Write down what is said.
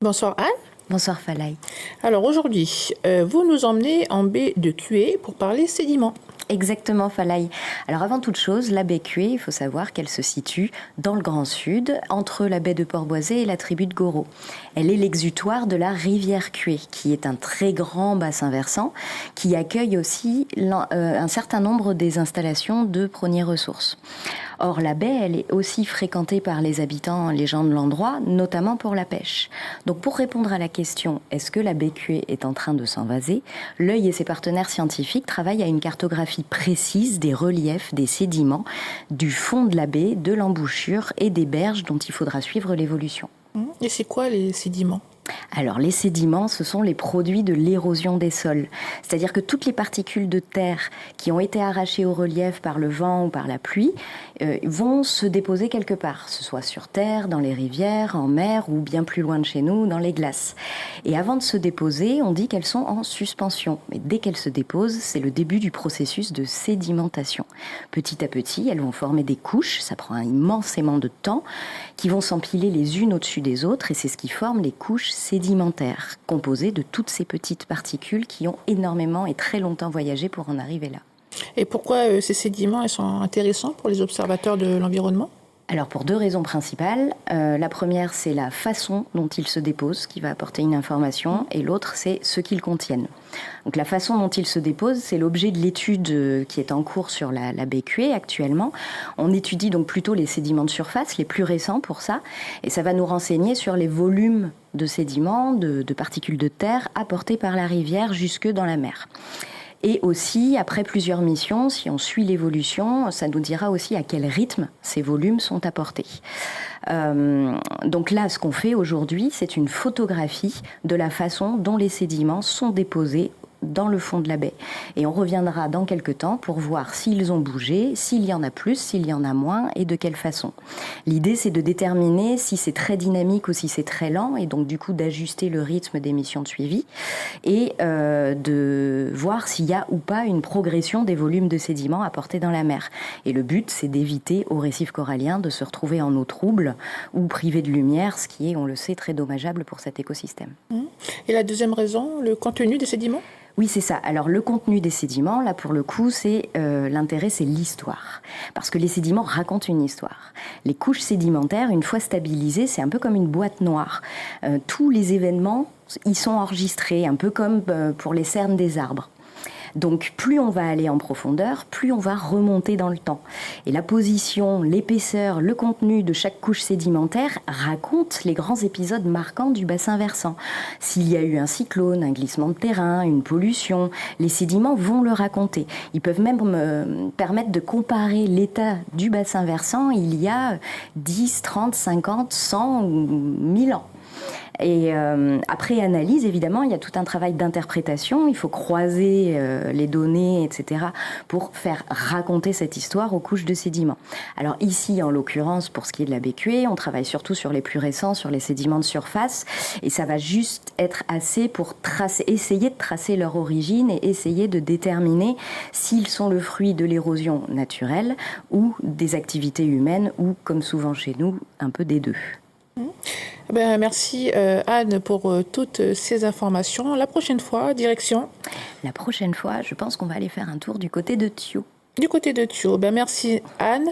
Bonsoir Anne. Bonsoir Falaï. Alors aujourd'hui, vous nous emmenez en baie de Cuée pour parler sédiments. Exactement Falaï. Alors avant toute chose, la baie Cuée, il faut savoir qu'elle se situe dans le Grand Sud, entre la baie de Port-Boisé et la tribu de Goro. Elle est l'exutoire de la rivière Cuée, qui est un très grand bassin versant, qui accueille aussi un certain nombre des installations de premières ressources. Or, la baie, elle est aussi fréquentée par les habitants, les gens de l'endroit, notamment pour la pêche. Donc, pour répondre à la question, est-ce que la baie Cuée est en train de s'envaser, l'œil et ses partenaires scientifiques travaillent à une cartographie précise des reliefs, des sédiments, du fond de la baie, de l'embouchure et des berges dont il faudra suivre l'évolution. Et c'est quoi les sédiments ? Alors, les sédiments, ce sont les produits de l'érosion des sols. C'est-à-dire que toutes les particules de terre qui ont été arrachées au relief par le vent ou par la pluie vont se déposer quelque part, que ce soit sur terre, dans les rivières, en mer ou bien plus loin de chez nous, dans les glaces. Et avant de se déposer, on dit qu'elles sont en suspension. Mais dès qu'elles se déposent, c'est le début du processus de sédimentation. Petit à petit, elles vont former des couches, ça prend immensément de temps, qui vont s'empiler les unes au-dessus des autres, et c'est ce qui forme les couches sédimentaires, composées de toutes ces petites particules qui ont énormément et très longtemps voyagé pour en arriver là. Et pourquoi ces sédiments ils sont intéressants pour les observateurs de l'environnement ? Alors pour deux raisons principales. La première, c'est la façon dont ils se déposent qui va apporter une information, et l'autre, c'est ce qu'ils contiennent. Donc la façon dont ils se déposent, c'est l'objet de l'étude qui est en cours sur la baie Cuée actuellement. On étudie donc plutôt les sédiments de surface, les plus récents pour ça, et ça va nous renseigner sur les volumes de sédiments, de particules de terre apportés par la rivière jusque dans la mer. Et aussi, après plusieurs missions, si on suit l'évolution, ça nous dira aussi à quel rythme ces volumes sont apportés. Donc là, ce qu'on fait aujourd'hui, c'est une photographie de la façon dont les sédiments sont déposés dans le fond de la baie. Et on reviendra dans quelques temps pour voir s'ils ont bougé, s'il y en a plus, s'il y en a moins et de quelle façon. L'idée, c'est de déterminer si c'est très dynamique ou si c'est très lent, et donc du coup d'ajuster le rythme des missions de suivi et de voir s'il y a ou pas une progression des volumes de sédiments apportés dans la mer. Et le but, c'est d'éviter aux récifs coralliens de se retrouver en eau trouble ou privés de lumière, ce qui est, on le sait, très dommageable pour cet écosystème. Et la deuxième raison, le contenu des sédiments ? Oui, c'est ça. Alors, le contenu des sédiments, là, pour le coup, l'intérêt, c'est l'histoire. Parce que les sédiments racontent une histoire. Les couches sédimentaires, une fois stabilisées, c'est un peu comme une boîte noire. Tous les événements, ils sont enregistrés, un peu comme pour les cernes des arbres. Donc, plus on va aller en profondeur, plus on va remonter dans le temps. Et la position, l'épaisseur, le contenu de chaque couche sédimentaire racontent les grands épisodes marquants du bassin versant. S'il y a eu un cyclone, un glissement de terrain, une pollution, les sédiments vont le raconter. Ils peuvent même me permettre de comparer l'état du bassin versant il y a 10, 30, 50, 100 ou 1000 ans. Et après analyse, évidemment, il y a tout un travail d'interprétation. Il faut croiser les données, etc., pour faire raconter cette histoire aux couches de sédiments. Alors ici, en l'occurrence, pour ce qui est de la baie Cuée, on travaille surtout sur les plus récents, sur les sédiments de surface. Et ça va juste être assez pour essayer de tracer leur origine et essayer de déterminer s'ils sont le fruit de l'érosion naturelle ou des activités humaines ou, comme souvent chez nous, un peu des deux. Merci Anne pour toutes ces informations. La prochaine fois, direction ? La prochaine fois, je pense qu'on va aller faire un tour du côté de Thio. Du côté de Thio. Merci Anne.